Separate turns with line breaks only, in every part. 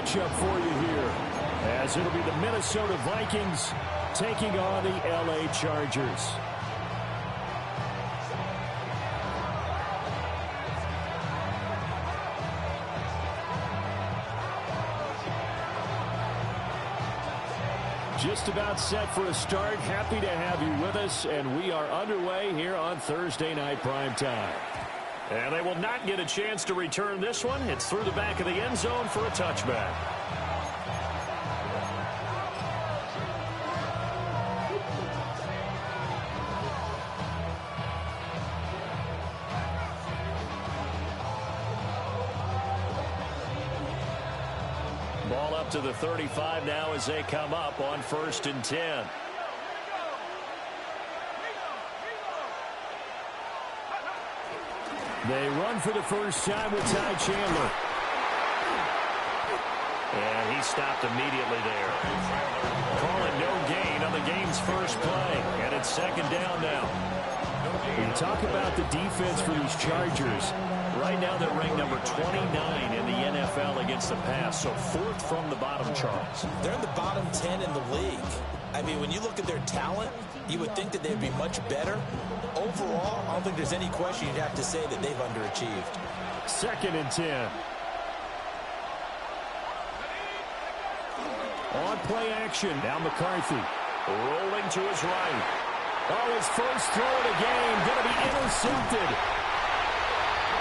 matchup for you here, as it'll be the Minnesota Vikings taking on the LA Chargers. Just about set for a start. Happy to have you with us, and we are underway here on Thursday Night Primetime. And they will not get a chance to return this one. It's through the back of the end zone for a touchback. Ball up to the 35 now as they come up on 1st and 10. They run for the first time with Ty Chandler. And he stopped immediately there. Calling no gain on the game's first play. And it's 2nd down now. When you talk about the defense for these Chargers, right now they're ranked number 29 in the NFL against the pass. So 4th from the bottom, Charles.
They're in the bottom 10 in the league. I mean, when you look at their talent, you would think that they'd be much better. Overall, I don't think there's any question you'd have to say that they've underachieved.
2nd and 10. On play action, now McCarthy. Rolling to his right. Oh, his first throw of the game, going to be intercepted.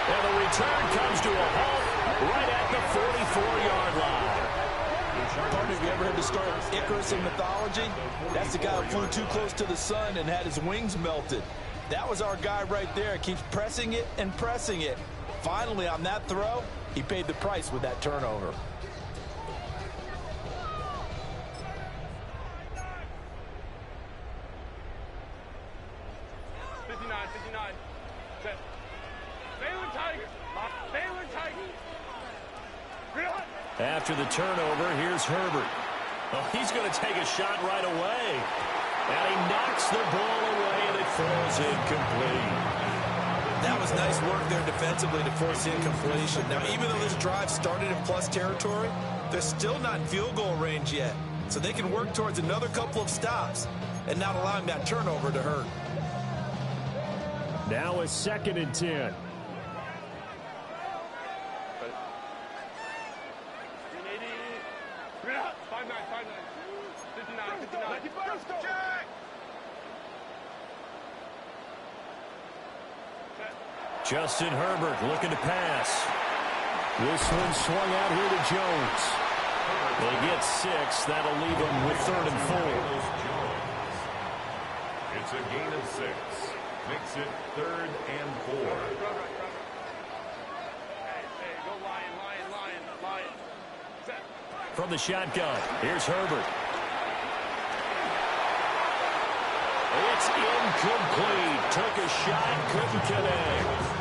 And the return comes to a halt right at the 44-yard line.
Partner, have you ever heard the story of Icarus in mythology? That's the guy who flew too close to the sun and had his wings melted. That was our guy right there. Keeps pressing it and pressing it. Finally, on that throw, he paid the price with that turnover.
After the turnover, here's Herbert. Oh, he's going to take a shot right away. And he knocks the ball away, and it falls incomplete.
That was nice work there defensively to force incompletion. Now, even though this drive started in plus territory, they're still not in field goal range yet. So they can work towards another couple of stops and not allowing that turnover to hurt.
Now a 2nd and 10. Justin Herbert looking to pass. This one swung out here to Jones. They get 6. That'll leave them with 3rd and 4.
It's a gain of 6. Makes it 3rd and 4.
From the shotgun, here's Herbert. It's incomplete. Took a shot, couldn't connect.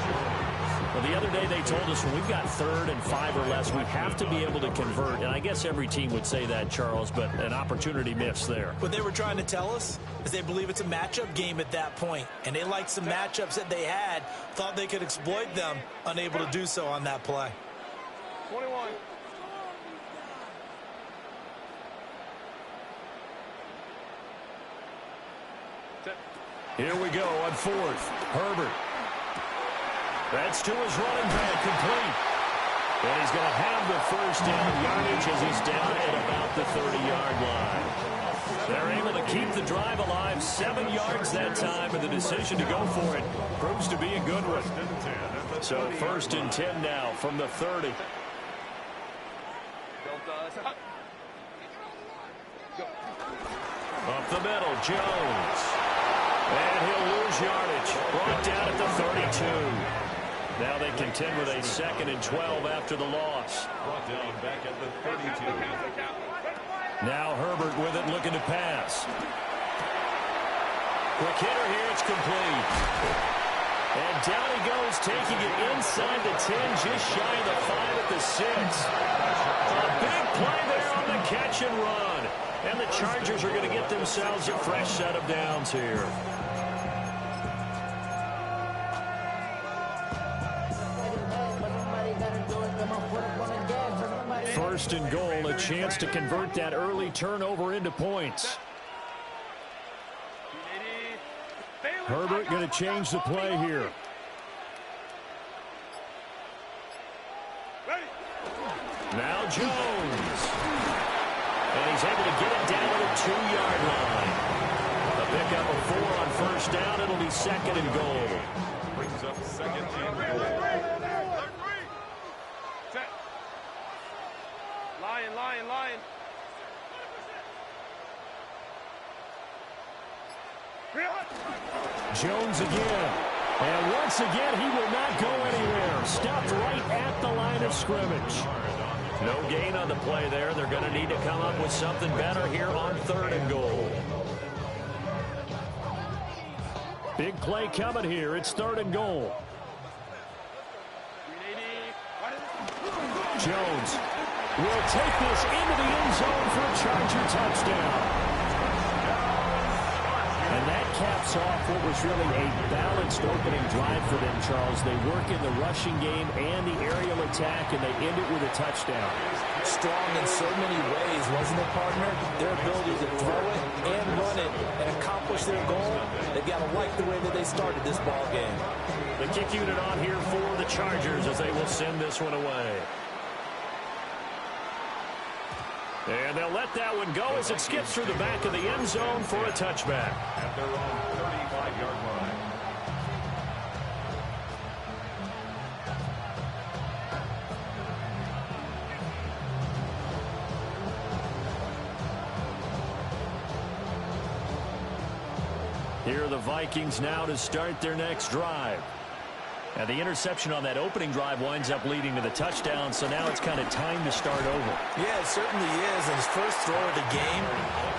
Well, the other day they told us when we've got 3rd and 5 or less, we have to be able to convert. And I guess every team would say that, Charles, but an opportunity missed there.
What they were trying to tell us is they believe it's a matchup game at that point. And they liked some matchups that they had, thought they could exploit them, unable to do so on that play.
21.
Here we go on 4th. Herbert. That's to his running back, complete. And he's going to have the first down yardage as he's down at about the 30-yard line. They're able to keep the drive alive. 7 yards that time, and the decision to go for it proves to be a good one. So 1st and 10 now from the 30. Up the middle, Jones. And he'll lose yardage. Brought down at the 32. Now they contend with a 2nd and 12 after the loss.
Brought down back at the 32.
Now Herbert with it, looking to pass. Quick hitter here, it's complete. And down he goes, taking it inside the 10, just shy of the 5 at the 6. A big play there on the catch and run. And the Chargers are going to get themselves a fresh set of downs here. first and goal, a chance to convert that early turnover into points. Herbert going to change the play here. Now Jones. And he's able to get it down to the 2-yard line. A pickup of 4 on first down. It'll be second and goal.
Brings up second and goal.
Lion.
Jones again. And once again, he will not go anywhere. Stopped right at the line of scrimmage. No gain on the play there. They're going to need to come up with something better here on third and goal. Big play coming here. It's third and goal. Jones will take this into the end zone for a Charger touchdown. And that caps off what was really a balanced opening drive for them, Charles. They work in the rushing game and the aerial attack, and they end it with a touchdown.
Strong in so many ways, wasn't it, partner? Their ability to throw it and run it and accomplish their goal, they've got to like the way that they started this ball game.
The kick unit on here for the Chargers as they will send this one away. And they'll let that one go as it skips through the back of the end zone for a touchback.
At their own 35-yard line.
Here are the Vikings now to start their next drive. Now, the interception on that opening drive winds up leading to the touchdown, so now it's kind of time to start over.
Yeah, it certainly is, and his first throw of the game.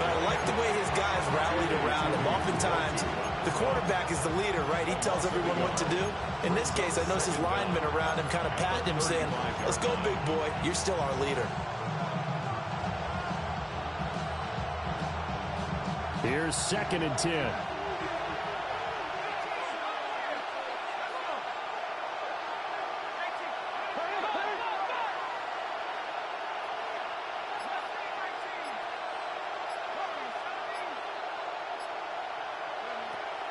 But I like the way his guys rallied around him. Oftentimes, the quarterback is the leader, right? He tells everyone what to do. In this case, I noticed his linemen around him kind of patting him, saying, "Let's go, big boy. You're still our leader."
Here's second and 10.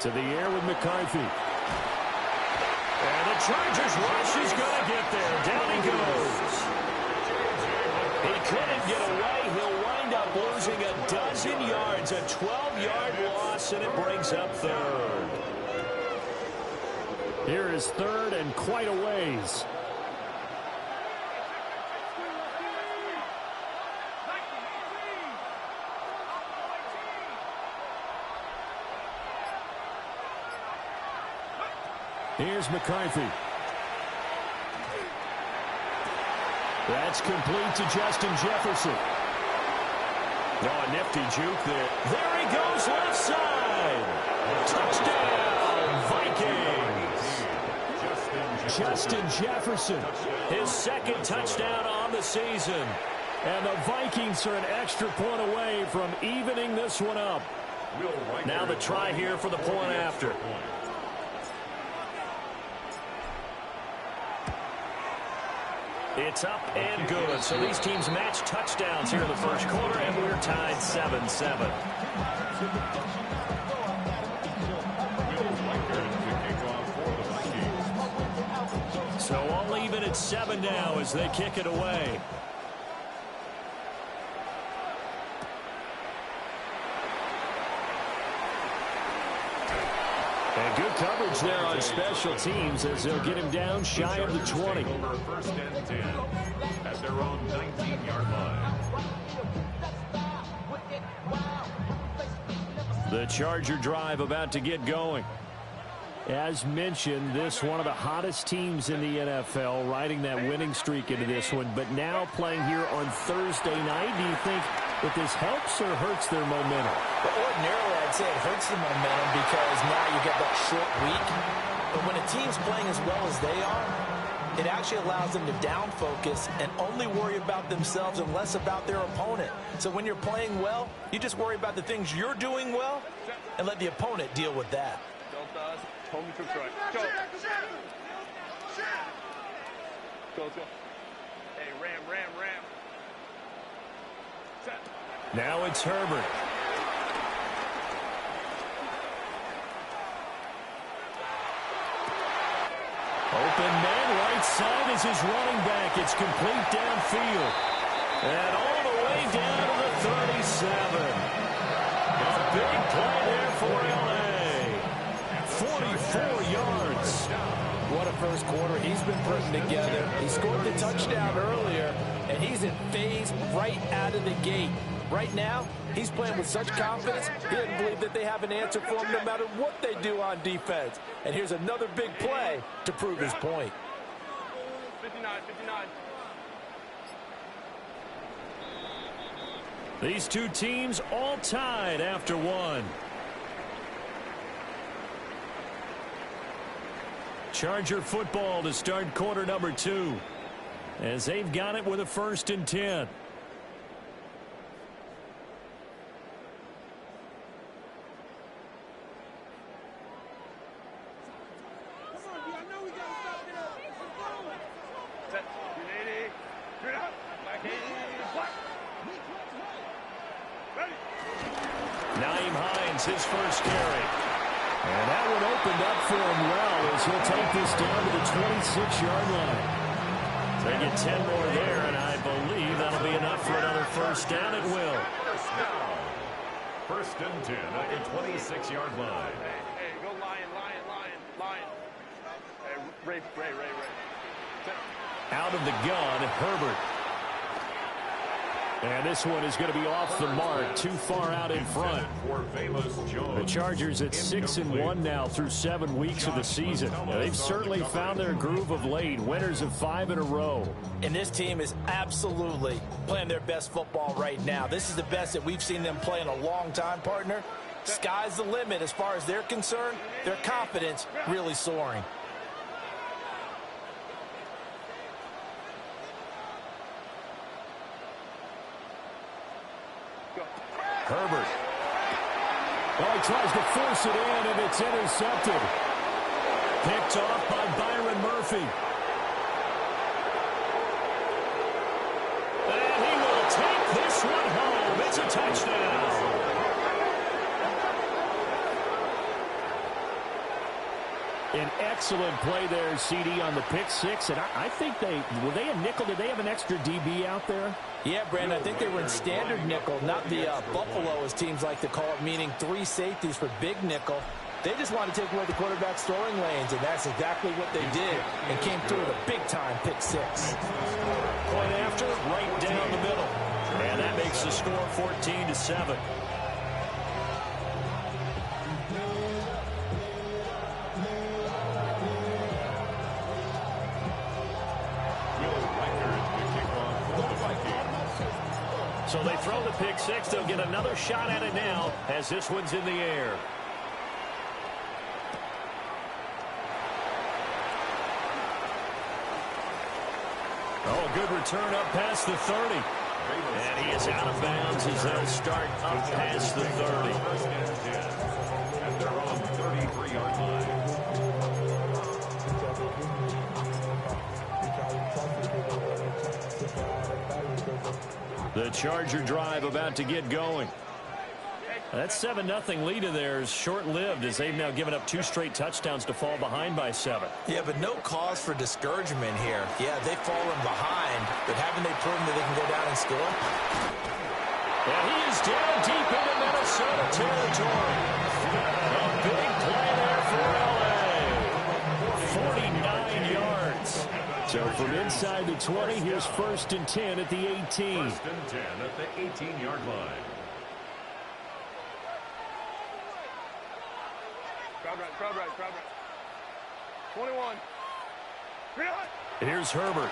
To the air with McCarthy. And the Chargers rush is going to get there. Down he goes. He couldn't get away. He'll wind up losing a dozen yards. A 12-yard loss, and it brings up third. Here is third and quite a ways. Here's McCarthy. That's complete to Justin Jefferson. Oh, a nifty juke there. There he goes left side. Touchdown, Vikings. Justin Jefferson, his second touchdown on the season. And the Vikings are an extra point away from evening this one up. Now the try here for the point after. It's up and good. So these teams match touchdowns here in the first quarter, and we're tied 7-7. So all even at 7 now as they kick it away. And good coverage there on special teams as they'll get him down shy of the 20.
First and 10 at their own 19-yard line.
The Charger drive about to get going. As mentioned, this one of the hottest teams in the NFL, riding that winning streak into this one, but now playing here on Thursday night. Do you think that this helps or hurts their momentum?
But ordinarily, I'd say it hurts the momentum because now you get that short week. But when a team's playing as well as they are, it actually allows them to down focus and only worry about themselves and less about their opponent. So when you're playing well, you just worry about the things you're doing well and let the opponent deal with that.
Hold me from strike. Go. Go. Hey, ram.
Now it's Herbert. Open man, right side is his running back. It's complete downfield. And all the way down to the 37. A big play there for L.A. 44 yards.
What a first quarter he's been putting together. He scored the touchdown earlier, and he's in phase right out of the gate. Right now, he's playing with such confidence, he doesn't believe that they have an answer for him no matter what they do on defense. And here's another big play to prove his point.
59, 59.
These two teams all tied after one. Charger football to start quarter number 2. As they've got it with a 1st and 10. His first carry. And that one opened up for him well as he'll take this down to the 26-yard line. They get 10 more there, and I believe that'll be enough for another first down. It will.
First down. 1st and 10 at the 26-yard line.
Hey, go Lion. Hey, Ray.
Out of the gun, Herbert. And this one is going to be off the mark, too far out in front. The Chargers at 6-1 now through 7 weeks of the season. They've certainly found their groove of late, winners of 5 in a row.
And this team is absolutely playing their best football right now. This is the best that we've seen them play in a long time, partner. Sky's the limit as far as they're concerned. Their confidence really soaring.
Herbert. Well, he tries to force it in, and it's intercepted. Picked off by Byron Murphy. And he will take this one home. It's a touchdown. An excellent play there, CD, on the pick six. And I think were they a nickel? Did they have an extra DB out there?
Yeah, Brandon, I think they were in standard nickel, not the Buffalo, as teams like to call it, meaning 3 safeties for big nickel. They just want to take away the quarterback's throwing lanes, and that's exactly what they did, and came through with a big-time pick six.
Point after, right down the middle. And that makes the score 14-7. So they throw the pick six. They'll get another shot at it now as this one's in the air. Oh, good return up past the 30. And he is out of bounds as they'll start up past the 30.
And they're on the 33-yard line.
The Charger drive about to get going. That 7-0 lead of theirs short-lived as they've now given up 2 straight touchdowns to fall behind by 7.
Yeah, but no cause for discouragement here. Yeah, they've fallen behind, but haven't they proven that they can go down and score?
And he is down deep into Minnesota territory. A big play there for L.A. 49 yards. So from inside the 20, here's 1st and 10 at the 18.
1st and 10 at the 18-yard line.
Crowd right. 21.
Here's Herbert.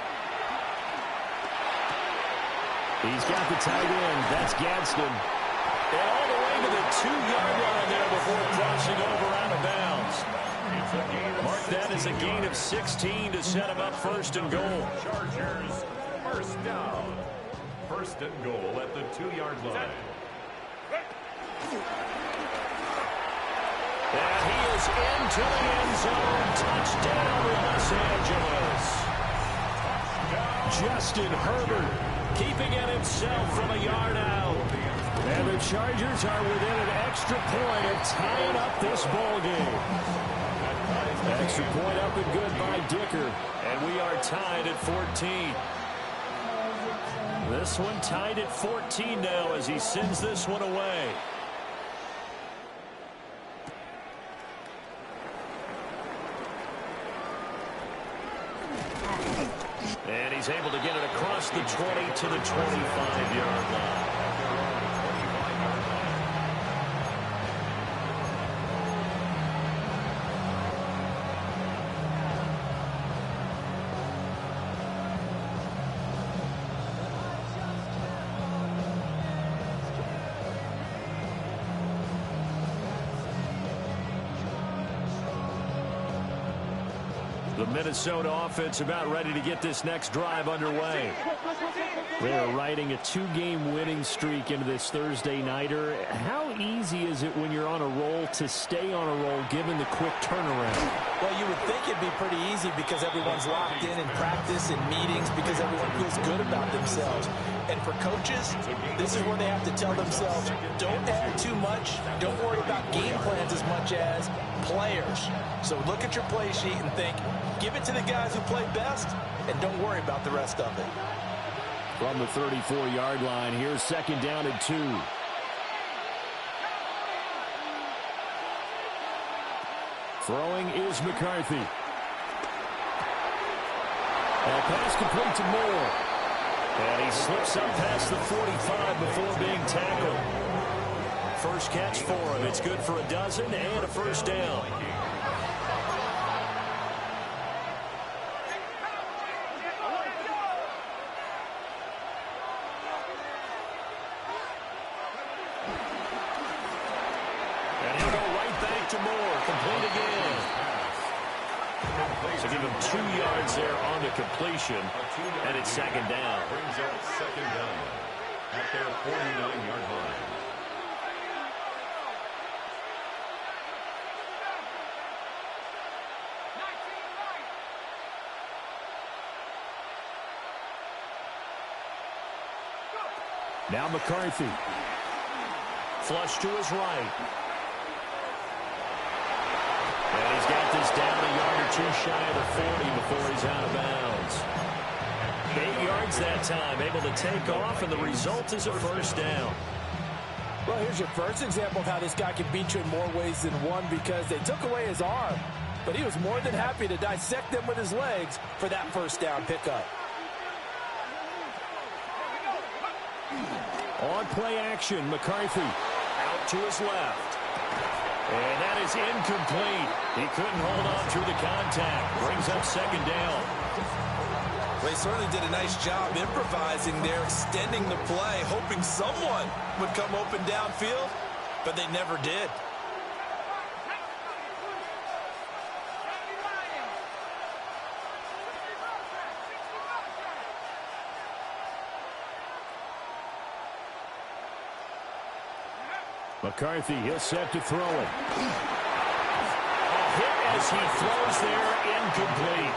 He's got the tight end. That's Gadsden. And all the way to the 2-yard line there before crossing over out of bounds. Mark that as a gain of 16 to set him up 1st and goal.
Chargers, 1st down. 1st and goal at the 2-yard line.
And he is into the end zone. Touchdown, Los Angeles. Justin Herbert keeping it himself from a yard out. And the Chargers are within an extra point of tying up this ball game. Extra point up and good by Dicker. And we are tied at 14. This one tied at 14 now as he sends this one away. And he's able to get it across the 20 to the 25-yard line. The Minnesota offense about ready to get this next drive underway. They're riding a 2-game winning streak into this Thursday nighter. How easy is it when you're on a roll to stay on a roll given the quick turnaround?
Well, you would think it'd be pretty easy because everyone's locked in practice and meetings because everyone feels good about themselves. And for coaches, this is where they have to tell themselves, don't add too much, don't worry about game plans as much as players. So look at your play sheet and think, give it to the guys who play best, and don't worry about the rest of it.
From the 34-yard line, here's second down and 2. Throwing is McCarthy. And pass complete to Moore. And he slips up past the 45 before being tackled. First catch for him. It's good for a dozen and a first down. And he'll go right back to Moore. Complete again. So give him 2 yards there on the completion. And it's second down.
Brings up second down at their 49-yard line.
Now McCarthy. Flush to his right. And he's got this down a yard or 2 shy of the 40 before he's out of bounds. 8 yards that time, able to take off, and the result is a first down.
Well, here's your first example of how this guy can beat you in more ways than one because they took away his arm, but he was more than happy to dissect them with his legs for that first down pickup.
On play action, McCarthy out to his left. And that is incomplete. He couldn't hold on through the contact. Brings up second down.
Well, he certainly did a nice job improvising there, extending the play, hoping someone would come open downfield, but they never did.
McCarthy, he'll set to throw it. A hit as he throws there, incomplete.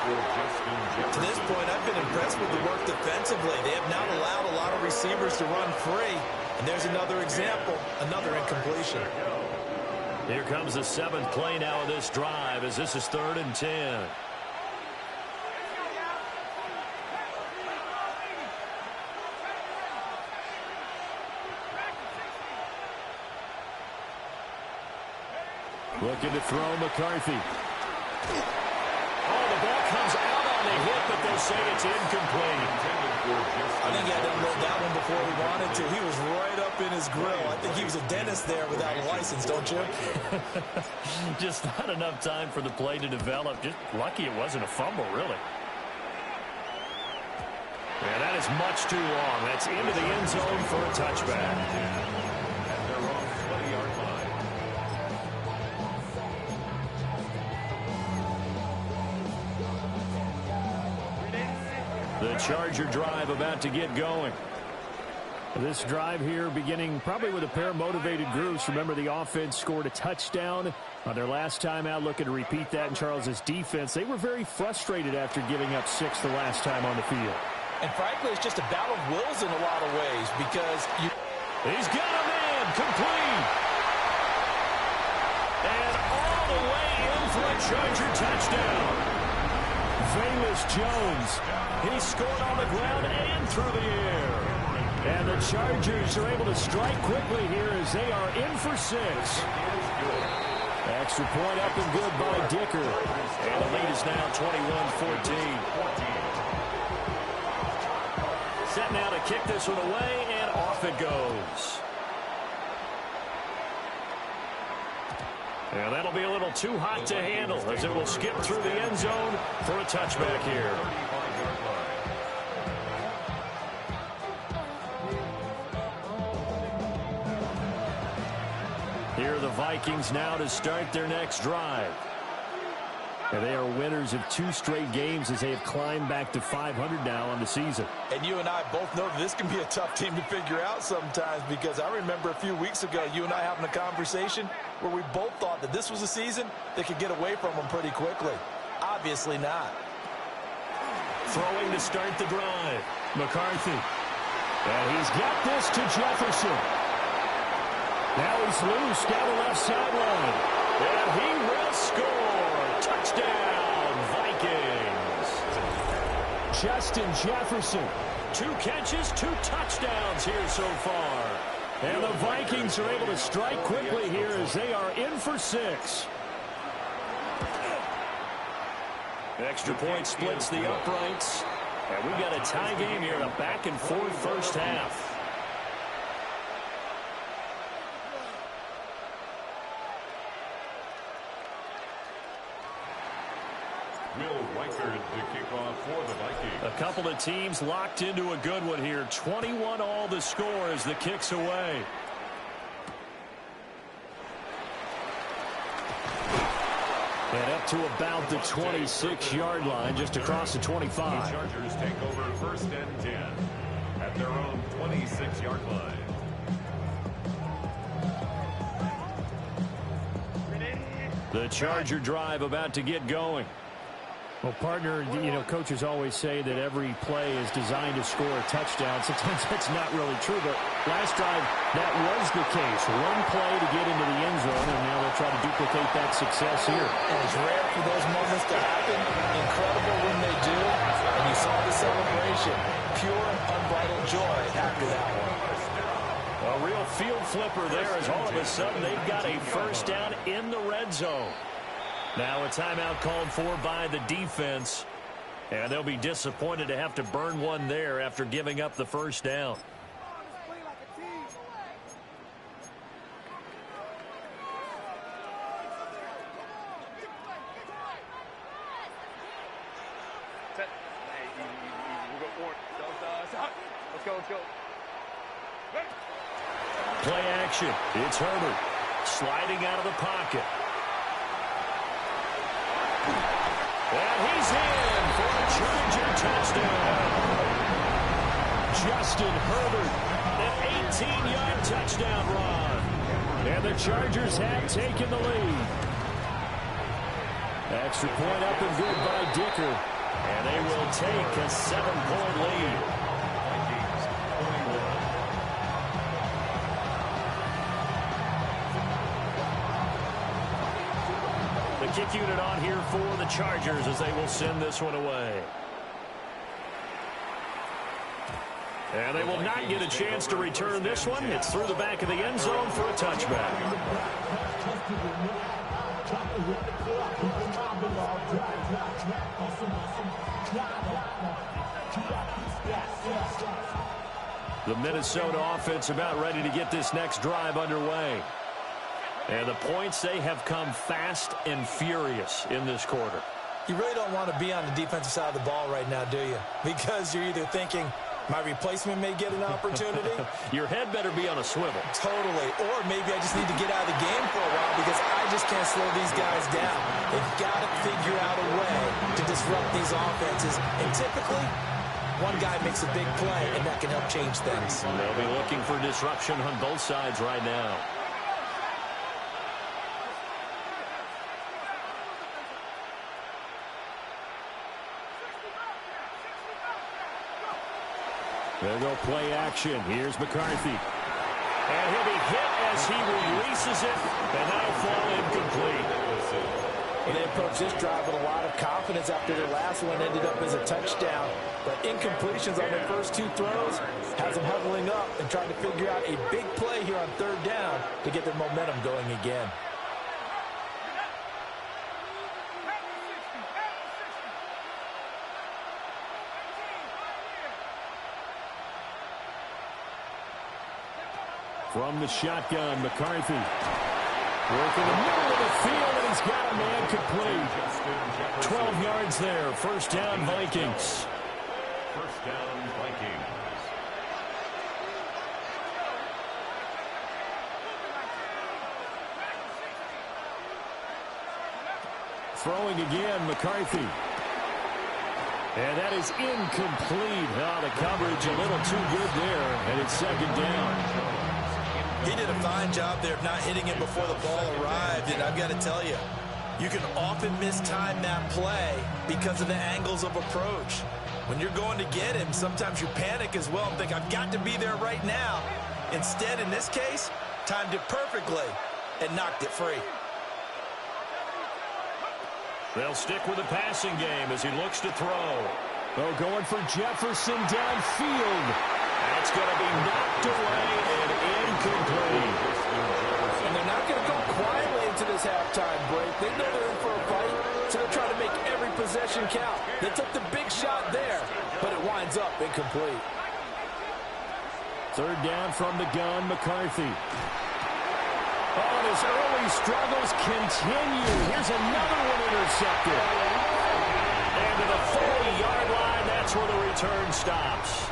To this point, I've been impressed with the work defensively. They have not allowed a lot of receivers to run free. And there's another example, another incompletion.
Here comes the 7th play now of this drive as this is 3rd and 10. Looking to throw McCarthy. Oh, the ball comes out on the hit, but they say it's incomplete.
I think he had to unload that one before he wanted to. He was right up in his grill. I think he was a dentist there without a license, don't you?
Just not enough time for the play to develop. Just lucky it wasn't a fumble, really. Yeah, that is much too long. That's into the end zone for a touchback.
At their own 20-yard line.
The Charger drive about to get going. This drive here beginning probably with a pair of motivated groups. Remember, the offense scored a touchdown on their last time out. Looking to repeat that in Charles's defense. They were very frustrated after giving up 6 the last time on the field.
And frankly, it's just a battle of wills in a lot of ways because you...
He's got a man, complete. And all the way in for a Charger touchdown. Velus Jones, he scored on the ground and through the air. And the Chargers are able to strike quickly here as they are in for 6. Extra point up and good by Dicker. And the lead is now 21-14. Set now to kick this one away, and off it goes. And that'll be a little too hot to handle as it will skip through the end zone for a touchback here. Here are the Vikings now to start their next drive. And they are winners of 2 straight games as they have climbed back to 500 now on the season.
And you and I both know that this can be a tough team to figure out sometimes because I remember a few weeks ago you and I having a conversation where we both thought that this was a season that could get away from them pretty quickly. Obviously not.
Throwing to start the drive. McCarthy. And he's got this to Jefferson. Now he's loose down the left sideline. And he will score. Touchdown, Vikings. Justin Jefferson. 2 catches, 2 touchdowns here so far. And the Vikings are able to strike quickly here as they are in for 6. Extra point splits the uprights. And we've got a tie game here, a back-and-forth first half.
To kick off for the Vikings.
A couple of teams locked into a good one here. 21 all the score as the kick's away. And up to about the 26-yard line, just across the 25.
The Chargers take over 1st and 10 at their own 26-yard line.
The Charger drive about to get going. Well, partner, you know, coaches always say that every play is designed to score a touchdown. Sometimes that's not really true, but last drive, that was the case. One play to get into the end zone, and now they'll try to duplicate that success here.
And it's rare for those moments to happen. Incredible when they do. And you saw the celebration. Pure, unbridled joy after that one.
A real field flipper there as all of a sudden they've got a first down in the red zone. Now a timeout called for by the defense. And they'll be disappointed to have to burn one there after giving up the first down.
Let's go.
Play action. It's Herbert sliding out of the pocket. And he's in for a Charger touchdown. Justin Herbert, an 18-yard touchdown run. And the Chargers have taken the lead. Extra point up and good by Dicker. And they will take a 7-point lead. The kick unit on here for the Chargers as they will send this one away. And they will not get a chance to return this one. It's through the back of the end zone for a touchback. The Minnesota offense about ready to get this next drive underway. And the points, they have come fast and furious in this quarter.
You really don't want to be on the defensive side of the ball right now, do you? Because you're either thinking, my replacement may get an opportunity.
Your head better be on a swivel.
Totally. Or maybe I just need to get out of the game for a while because I just can't slow these guys down. They've got to figure out a way to disrupt these offenses. And typically, one guy makes a big play, and that can help change things.
They'll be looking for disruption on both sides right now. There go play action. Here's McCarthy. And he'll be hit as he releases it, and that'll fall incomplete.
Well, they approached this drive with a lot of confidence after their last one ended up as a touchdown. But incompletions on their first two throws has them huddling up and trying to figure out a big play here on third down to get their momentum going again.
From the shotgun, McCarthy. Working the middle of the field, and he's got a man complete. 12 yards there. First down, Vikings.
First down, Vikings.
Throwing again, McCarthy. And that is incomplete. Oh, the coverage a little too good there, and it's second down.
He did a fine job there of not hitting him before the ball arrived, and I've got to tell you, you can often mistime that play because of the angles of approach. When you're going to get him, sometimes you panic as well and think, I've got to be there right now. Instead, in this case, timed it perfectly and knocked it free.
They'll stick with the passing game as he looks to throw. Oh, going for Jefferson downfield. That's going to be knocked away and incomplete.
And they're not going to go quietly into this halftime break. They know they're in for a fight, so they're trying to make every possession count. They took the big shot there, but it winds up incomplete.
Third down from the gun, McCarthy. Oh, his early struggles continue. Here's another one intercepted. And to the 40-yard line, that's where the return stops.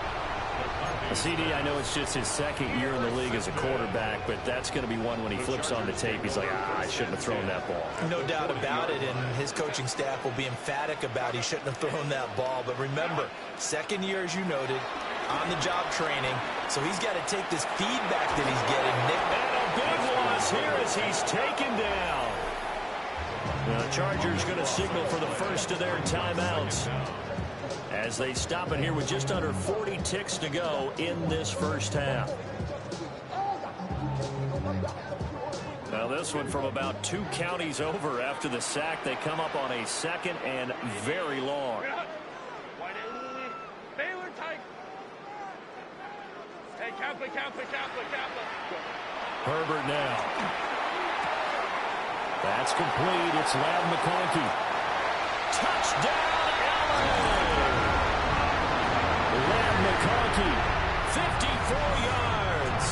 CD, I know it's just his second year in the league as a quarterback, but that's going to be one when he flips on the tape. He's like, I shouldn't have thrown that ball.
No doubt about it, and his coaching staff will be emphatic about he shouldn't have thrown that ball. But remember, second year, as you noted, on-the-job training, so he's got to take this feedback that he's getting.
And a big loss here as he's taken down. The Chargers going to signal for the first of their timeouts as they stop it here with just under 40 ticks to go in this first half. Now this one from about 2 counties over after the sack. They come up on a second and very long. Herbert now. That's complete. It's Ladd McConkey. Touchdown, LA! Ladd McConkey, 54 yards.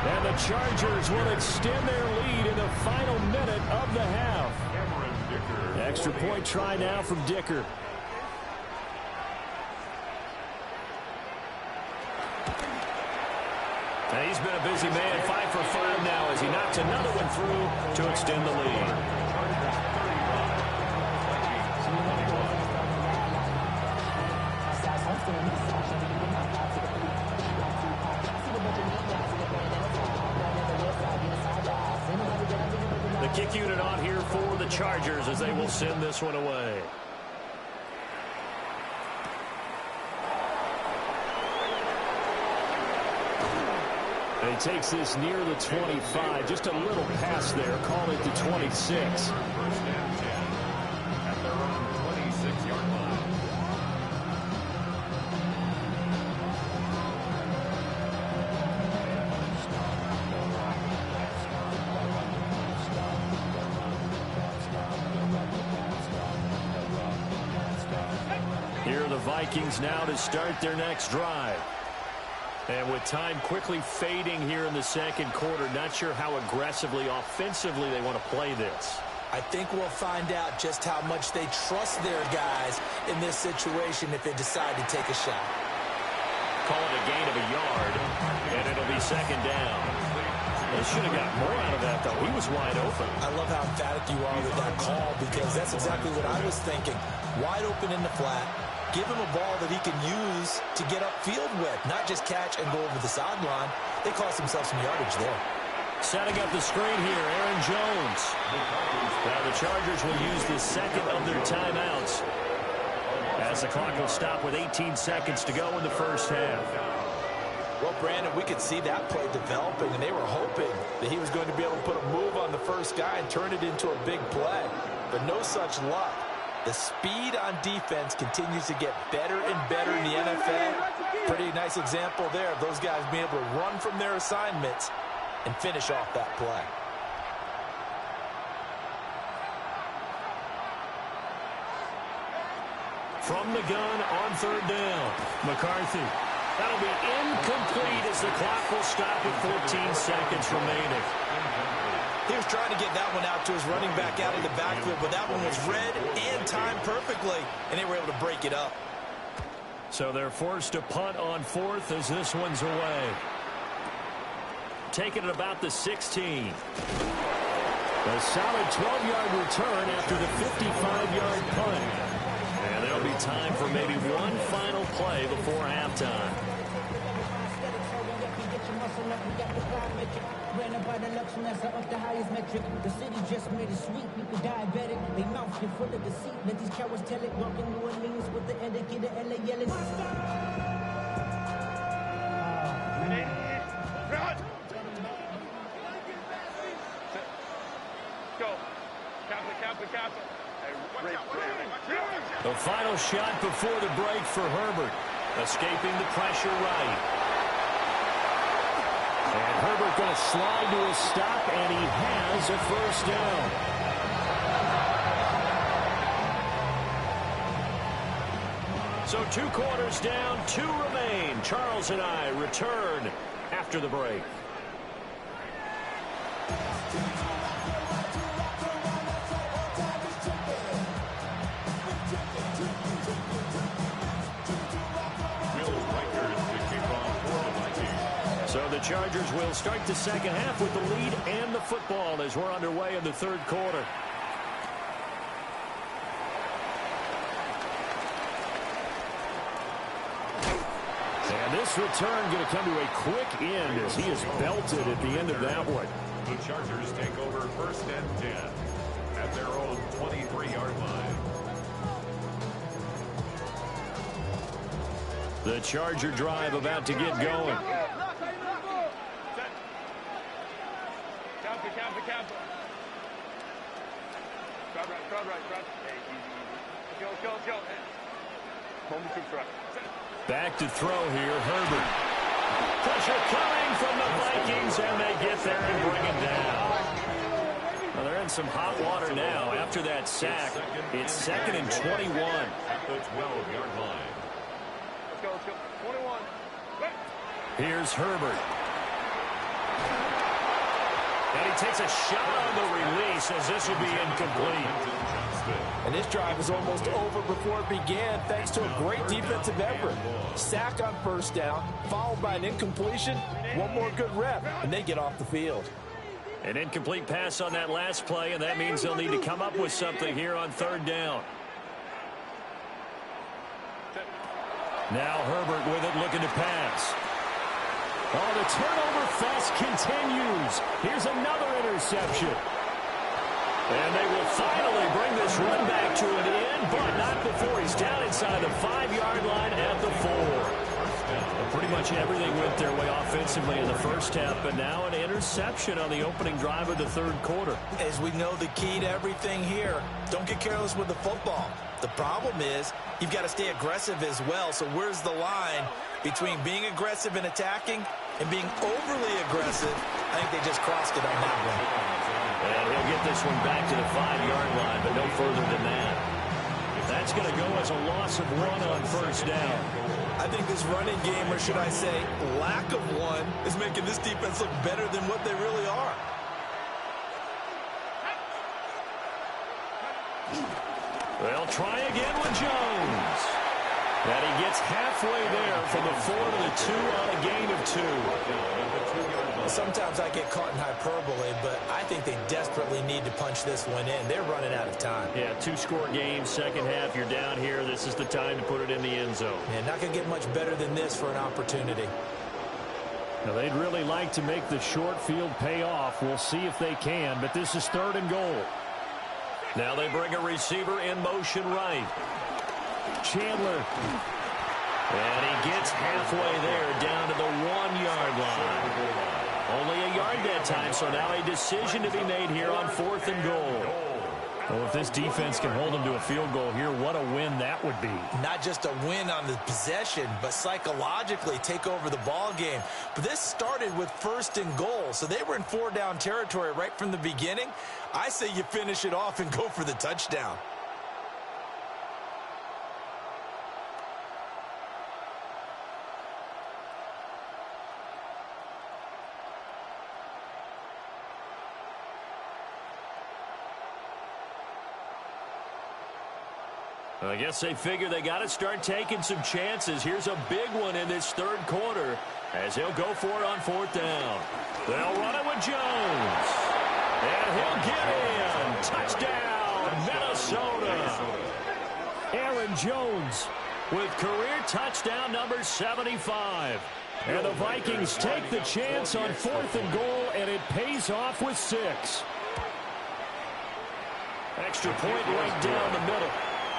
And the Chargers will extend their lead in the final minute of the half. Extra point try now from Dicker. And he's been a busy man, 5 for 5 now as he knocks another one through to extend the lead. The kick unit on here for the Chargers as they will send this one away. And he takes this near the 25, just a little past there, call it the 26.
First down 10 at their own 26-yard line.
Here are the Vikings now to start their next drive. And with time quickly fading here in the second quarter, not sure how aggressively, offensively they want to play this.
I think we'll find out just how much they trust their guys in this situation if they decide to take a shot.
Call it a gain of a yard, and it'll be second down. They should have got more out of that, though. He was wide open.
I love how emphatic you are with that call because that's exactly what I was thinking. Wide open in the flat. Give him a ball that he can use to get upfield with, not just catch and go over the sideline. They cost themselves some yardage there.
Setting up the screen here, Aaron Jones. Now the Chargers will use the second of their timeouts as the clock will stop with 18 seconds to go in the first half.
Well, Brandon, we could see that play developing, and they were hoping that he was going to be able to put a move on the first guy and turn it into a big play. But no such luck. The speed on defense continues to get better and better in the NFL. Pretty nice example there of those guys being able to run from their assignments and finish off that play.
From the gun on third down, McCarthy. That'll be incomplete as the clock will stop with 14 seconds remaining.
He was trying to get that one out to his running back out in the backfield, but that one was read and timed perfectly, and they were able to break it up.
So they're forced to punt on fourth as this one's away. Taking it about the 16. A solid 12-yard return after the 55-yard punt. And there'll be time for maybe one final play before halftime.
The highest metric. The city just made it sweet. People diabetic. They mouth get full of deceit. Let these cowards tell it. Walking New Orleans with the indicator. LA yelling.
Go. Cap it.
The final shot before the break for Herbert. Escaping the pressure right. And Herbert going to slide to a stop, and he has a first down. So 2 quarters down, 2 remain. Charles and I return after the break. So the Chargers will start the second half with the lead and the football as we're underway in the third quarter. And this return going to come to a quick end as he is belted at the end of that one.
The Chargers take over first and 10 at their own 23-yard line.
The Charger drive about to get going.
Cap. Crowd right. Hey, easy. Let's go. Moment to try.
Back to throw here, Herbert. Pressure coming from the Vikings, and they get there and bring him down. Well, they're in some hot water now. After that sack, it's second and 21.
At the 12-yard line.
Let's go. 21.
Here's Herbert. And he takes a shot on the release as this will be incomplete.
And this drive is almost over before it began thanks to a great defensive effort. Sack on first down, followed by an incompletion. One more good rep, and they get off the field.
An incomplete pass on that last play, and that means they'll need to come up with something here on third down. Now Herbert with it, looking to pass. Oh, the turnover fest continues. Here's another interception. And they will finally bring this run back to an end, but not before he's down inside the 5-yard line at the 4. Well, pretty much everything went their way offensively in the first half, but now an interception on the opening drive of the third quarter.
As we know, the key to everything here, don't get careless with the football. The problem is you've got to stay aggressive as well, so where's the line between being aggressive and attacking and being overly aggressive? I think they just crossed it on that one.
And he'll get this one back to the 5-yard line, but no further than that. That's going to go as a loss of 1 on first down.
I think this running game, or should I say lack of one, is making this defense look better than what they really are.
They'll try again with Jones. And he gets halfway there from the 4 to the 2 on a gain of 2.
Sometimes I get caught in hyperbole, but I think they desperately need to punch this one in. They're running out of time.
Yeah, 2-score game, second half, you're down here. This is the time to put it in the end zone.
Yeah, not going to get much better than this for an opportunity.
Now, they'd really like to make the short field pay off. We'll see if they can, but this is 3rd and goal. Now they bring a receiver in motion right. Chandler. And he gets halfway there, down to the 1-yard line. Only a yard that time, so now a decision to be made here on 4th and goal.
Well, if this defense can hold them to a field goal here, what a win that would be.
Not just a win on the possession, but psychologically take over the ball game. But this started with 1st and goal, so they were in 4-down territory right from the beginning. I say you finish it off and go for the touchdown.
I guess they figure they got to start taking some chances. Here's a big one in this 3rd quarter as he'll go for it on 4th down. They'll run it with Jones. And he'll get in. Touchdown, Minnesota. Aaron Jones with career touchdown number 75. And the Vikings take the chance on 4th and goal, and it pays off with 6. Extra point right down the middle.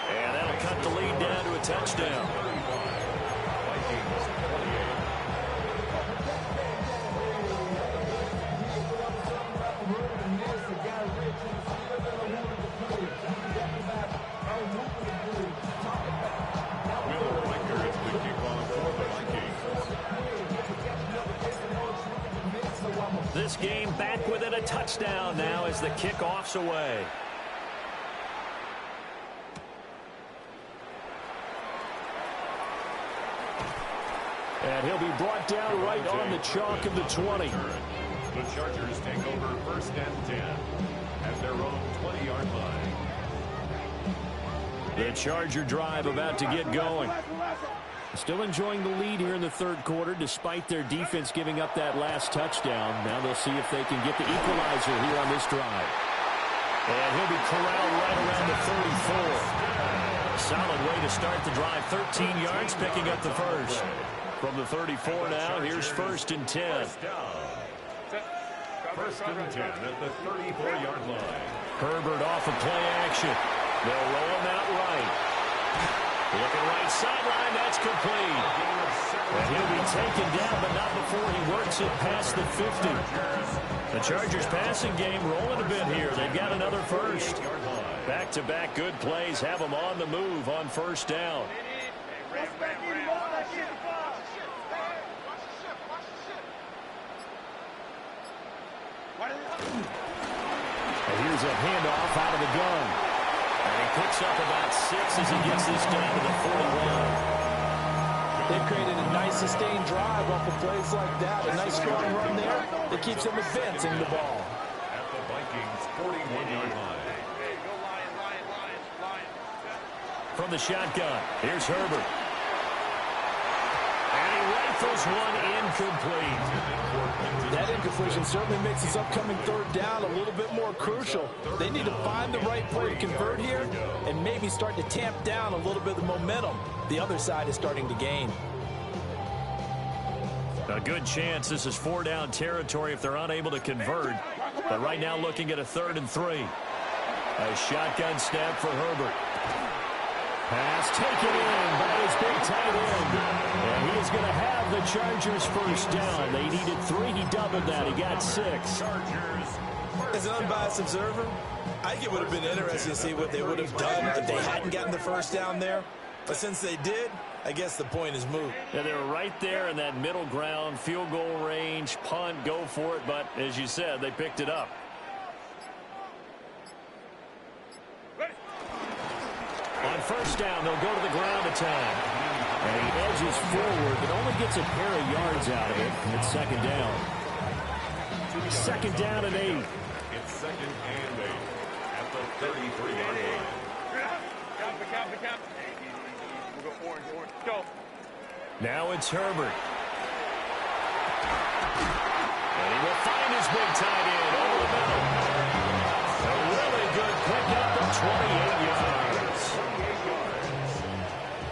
And that'll cut the lead down to a touchdown. This game back within a touchdown now as the kickoff's away. And he'll be brought down right on the chalk of the 20.
The Chargers take over 1st and 10 at their own 20-yard line.
The Charger drive about to get going. Still enjoying the lead here in the 3rd quarter despite their defense giving up that last touchdown. Now they'll see if they can get the equalizer here on this drive. And he'll be corralled right around the 34. Solid way to start the drive. 13 yards, picking up the first. From the 34 now, here's 1st and 10.
1st and 10 at the 34-yard line.
Herbert off of play action. They'll roll him out right. Looking right sideline, that's complete. And he'll be taken down, but not before he works it past the 50. The Chargers passing game rolling a bit here. They've got another first. Back-to-back good plays have them on the move on 1st down. And here's a handoff out of the gun. And he picks up about 6 as he gets this down to the 41.
They've created a nice sustained drive off of plays like that. A nice strong run there that keeps them advancing the ball.
At the Vikings' 41-yard line.
From the shotgun, here's Herbert. And he rifles one incomplete.
That incompletion certainly makes this upcoming 3rd down a little bit more crucial. They need to find the right play to convert here and maybe start to tamp down a little bit of the momentum the other side is starting to gain.
A good chance this is 4-down territory if they're unable to convert. But right now looking at a 3rd and 3. A shotgun snap for Herbert. Pass taken in by his big tight end. And he is going to have the Chargers 1st down. They needed 3. He doubled that. He got 6.
As an unbiased observer, I think it would have been interesting to see what they would have done if they hadn't gotten the 1st down there. But since they did, I guess the point is moot.
Yeah, they were right there in that middle ground, field goal range, punt, go for it. But as you said, they picked it up. On 1st down, they'll go to the ground attack. And he edges forward, but only gets a pair of yards out of it. It's 2nd down. 2nd down and 8.
It's 2nd and 8 at the 33-yard line.
Count. We'll go orange. Go.
Now it's Herbert. And he will find his big tight end over the middle. A really good pickup of 28 yards.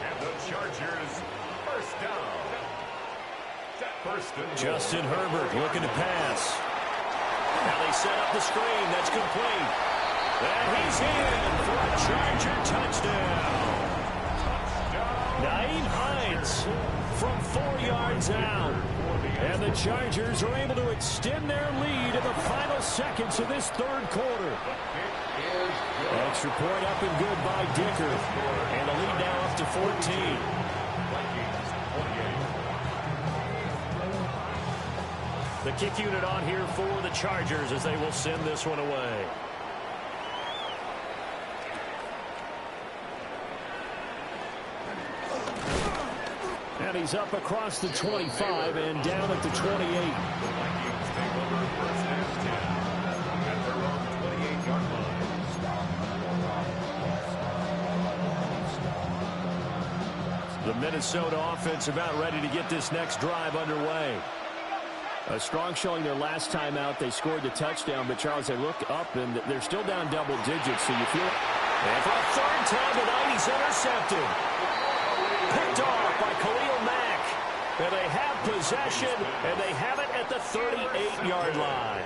And the Chargers 1st down. 1st and goal.
Justin Herbert looking to pass. Now they set up the screen. That's complete. And he's in for a Charger touchdown. Naeem Hines
yards from 4 yards out. And the Chargers are able to extend their lead in the final seconds of this third quarter. Extra point up and good by Dicker. And the lead now up to 14. The kick unit on here for the Chargers as they will send this one away. And he's up across the 25 and down at the 28. The Minnesota offense about ready to get this next drive underway. A strong showing their last time out. They scored the touchdown, but Charles, they look up and they're still down double digits, so you feel.
And for a third time tonight, he's intercepted. Picked off by Khalil Mack. And they have possession, and they have it at the 38-yard line.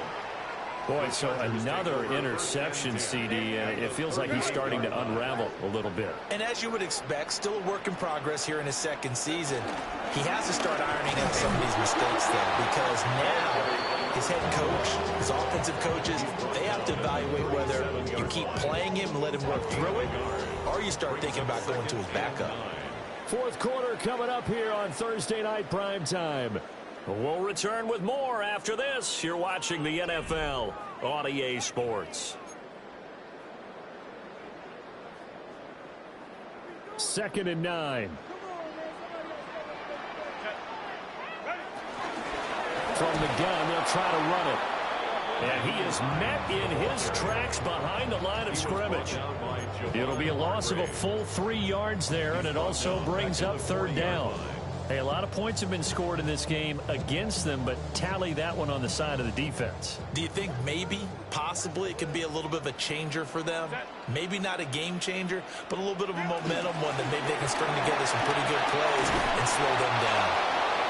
Boy, so another interception, CD, and it feels like he's starting to unravel a little bit.
And as you would expect, still a work in progress here in his second season. He has to start ironing out some of these mistakes, though, because now his head coach, his offensive coaches, they have to evaluate whether you keep playing him and let him work through it, or you start thinking about going to his backup.
Fourth quarter coming up here on Thursday Night Prime Time.
We'll return with more after this. You're watching the NFL on EA Sports.
Second and 9. From the gun, they'll try to run it.
And he is met in his tracks behind the line of scrimmage.
It'll be a loss of a full 3 yards there, and it also brings up third down. Hey, a lot of points have been scored in this game against them, but tally that one on the side of the defense.
Do you think maybe, possibly, it could be a little bit of a changer for them? Maybe not a game changer, but a little bit of a momentum one that maybe they can string together some pretty good plays and slow them down.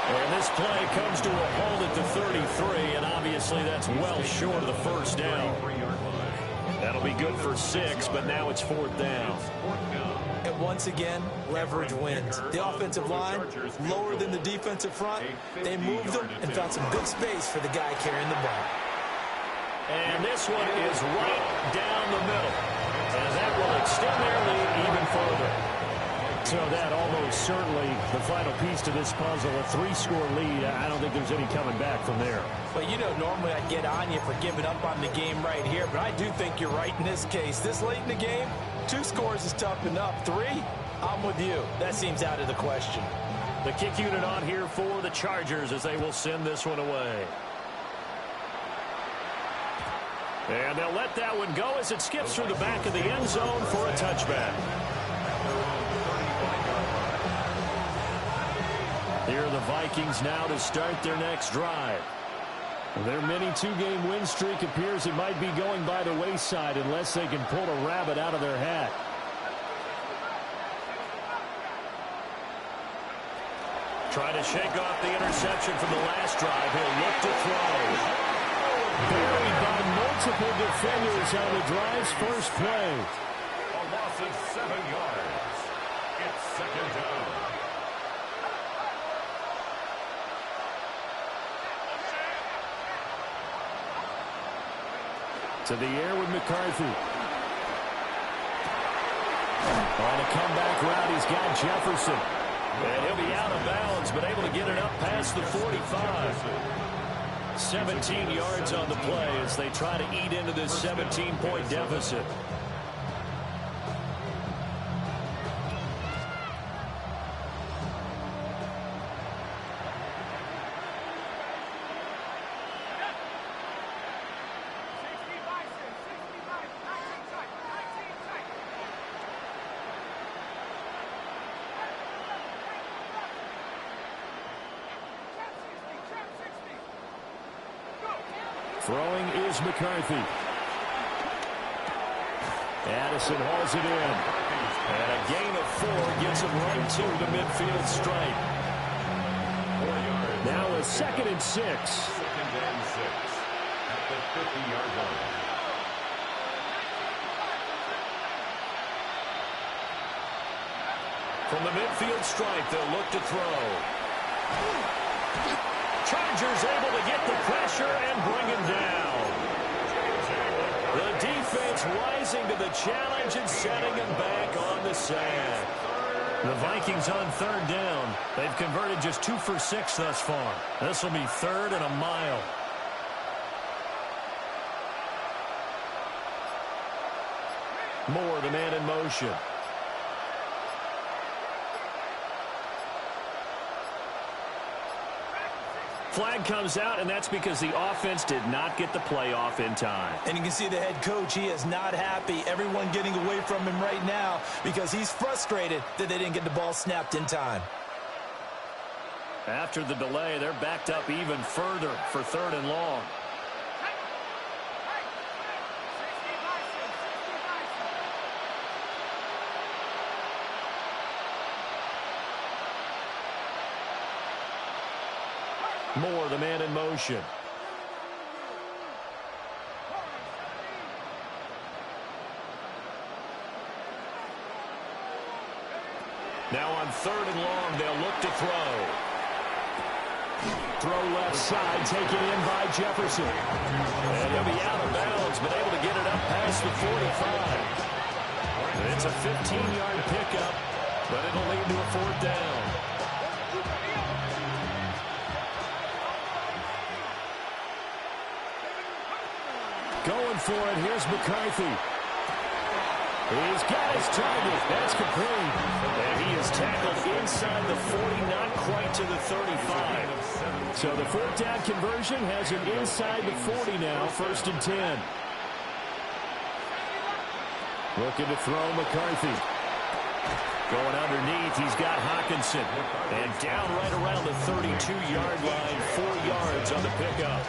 And this play comes to a hold at the 33, and obviously that's well short of the first down. That'll be good for 6, but now it's fourth down.
And once again, leverage wins. The offensive line, lower than the defensive front. They moved them and found some good space for the guy carrying the ball.
And this one is right down the middle. And that will extend their lead even further.
So that almost certainly the final piece to this puzzle, a 3-score lead. I don't think there's any coming back from there.
But, you know, normally I get on you for giving up on the game right here, but I do think you're right in this case. This late in the game, 2 scores is tough enough. 3, I'm with you. That seems out of the question.
The kick unit on here for the Chargers as they will send this one away. And they'll let that one go as it skips through the back of the end zone for a touchback.
Here are the Vikings now to start their next drive. Their mini 2-game win streak appears it might be going by the wayside unless they can pull a rabbit out of their hat.
Trying to shake off the interception from the last drive. He'll look to throw.
Buried by multiple defenders on the drive's first play.
A loss of 7 yards. It's second down.
To the air with McCarthy. On a comeback route, he's got Jefferson.
And he'll be out of bounds, but able to get it up past the 45.
17 yards on the play as they try to eat into this 17-point deficit. Throwing is McCarthy. Addison hauls it in.
And a gain of 4 gets him right to the midfield stripe.
Now a 2nd and 6.
Second and 6 at the 50-yard line.
From the midfield stripe, they'll look to throw. Chargers able to get the pressure and bring him down. The defense rising to the challenge and setting him back on the sack. The Vikings on third down. They've converted just 2 for 6 thus far. This will be 3rd and a mile. Moore, the man in motion. Flag comes out, and that's because the offense did not get the play off in time.
And you can see the head coach, he is not happy. Everyone getting away from him right now because he's frustrated that they didn't get the ball snapped in time.
After the delay, they're backed up even further for 3rd and long. Moore, the man in motion. Now on 3rd and long, they'll look to throw. Throw left side, taken in by Jefferson. And he'll be out of bounds, but able to get it up past the 45. It's a 15-yard pickup, but it'll lead to a 4th down. Going for it. Here's McCarthy. He's got his target. That's complete. And he is tackled inside the 40, not quite to the 35. So the 4th down conversion has him inside the 40 now, 1st and 10. Looking to throw McCarthy. Going underneath, he's got Hawkinson. And down right around the 32-yard line, 4 yards on the pickup.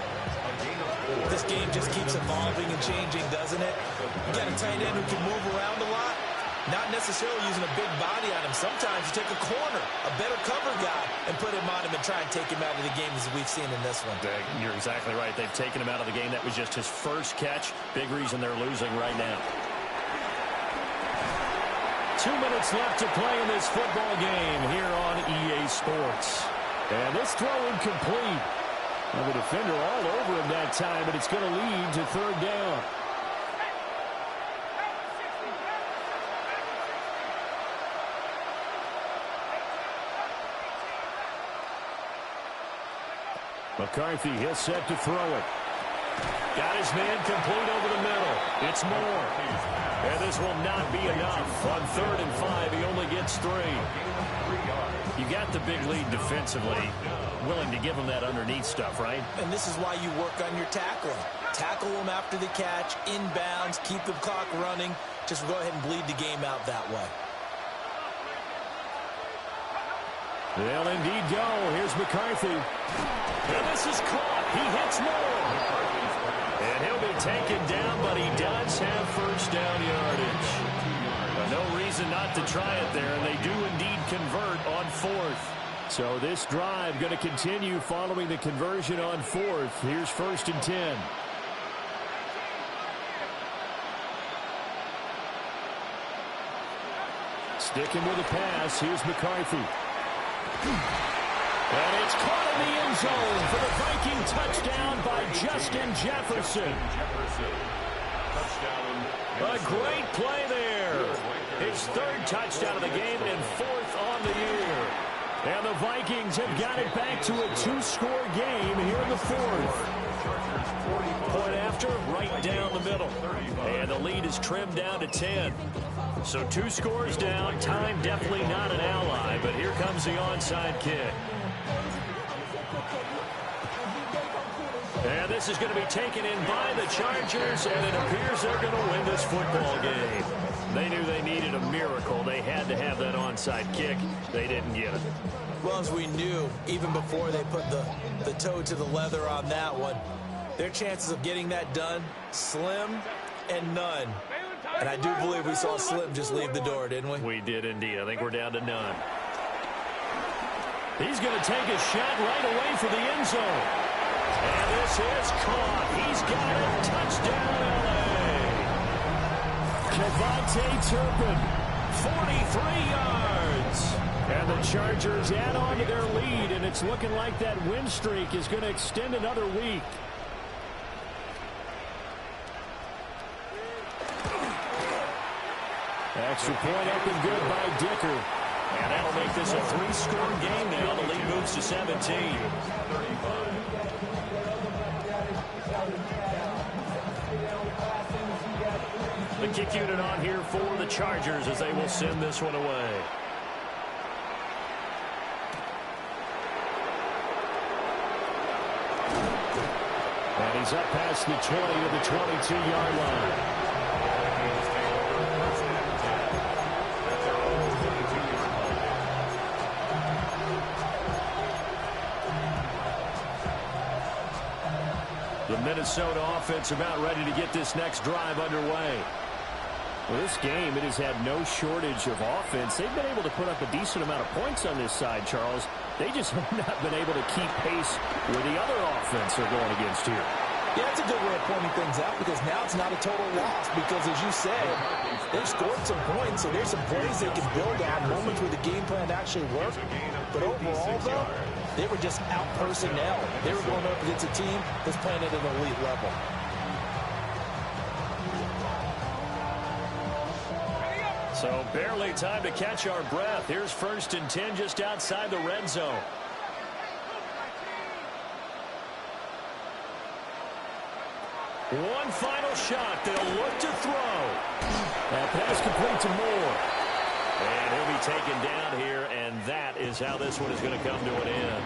This game just keeps evolving and changing, doesn't it? You got a tight end who can move around a lot, not necessarily using a big body on him. Sometimes you take a corner, a better cover guy, and put him on him and try and take him out of the game as we've seen in this one.
You're exactly right. They've taken him out of the game. That was just his first catch. Big reason they're losing right now. 2 minutes left to play in this football game here on EA Sports. And this throw incomplete. Well, the defender all over him that time, but it's going to lead to 3rd down. McCarthy, he'll set to throw it. Got his man complete over the middle. It's Moore. And this will not be enough. On 3rd and 5, he only gets 3. You got the big lead defensively. Willing to give him that underneath stuff, right?
And this is why you work on your tackling. Tackle them after the catch, inbounds, keep the clock running. Just go ahead and bleed the game out that way.
They'll indeed go. Here's McCarthy. And this is caught. He hits Moore. And he'll be taken down, but he does have 1st down yardage. No reason not to try it there, and they do indeed convert on 4th. So this drive going to continue following the conversion on 4th. Here's 1st and 10. Sticking with the pass. Here's McCarthy. And it's caught in the end zone for the Viking touchdown by Justin Jefferson. A great play there. His 3rd touchdown of the game and 4th on the year. And the Vikings have got it back to a 2-score game here in the 4th. Point after, right down the middle. And the lead is trimmed down to 10. So 2 scores down. Time definitely not an ally, but here comes the onside kick. And this is going to be taken in by the Chargers, and it appears they're going to win this football game. They knew they needed a miracle. They had to have that onside kick. They didn't get it.
Well, as we knew, even before they put the toe to the leather on that one, their chances of getting that done, slim and none. And I do believe we saw Slim just leave the door, didn't we?
We did indeed. I think we're down to none. He's going to take a shot right away for the end zone. And this is caught. He's got it. Touchdown, L.A. Kevontae Turpin, 43 yards. points. And the Chargers add on to their lead, and it's looking like that win streak is going to extend another week. Extra point up and good by Dicker.
And that'll make this a 3-score game now. The lead moves to 17. The kick unit on here for the Chargers as they will send this one away.
And he's up past the 20 to the 22-yard line. The Minnesota offense about ready to get this next drive underway. Well, this game, it has had no shortage of offense. They've been able to put up a decent amount of points on this side, Charles. They just have not been able to keep pace with the other offense they're going against here.
Yeah, that's a good way of pointing things out because now it's not a total loss because, as you said, they've scored some points, so there's some plays they can build on, moments where the game plan actually worked. But overall, though, they were just out-personnel. They were going up against a team that's playing at an elite level.
So barely time to catch our breath. Here's 1st and 10 just outside the red zone. One final shot. They'll look to throw.
That pass complete to Moore.
And he'll be taken down here, and that is how this one is going to come to an end.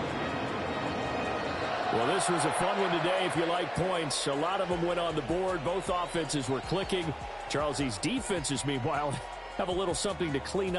Well, this was a fun one today if you like points. A lot of them went on the board. Both offenses were clicking. Charles, these defenses, meanwhile, have a little something to clean up.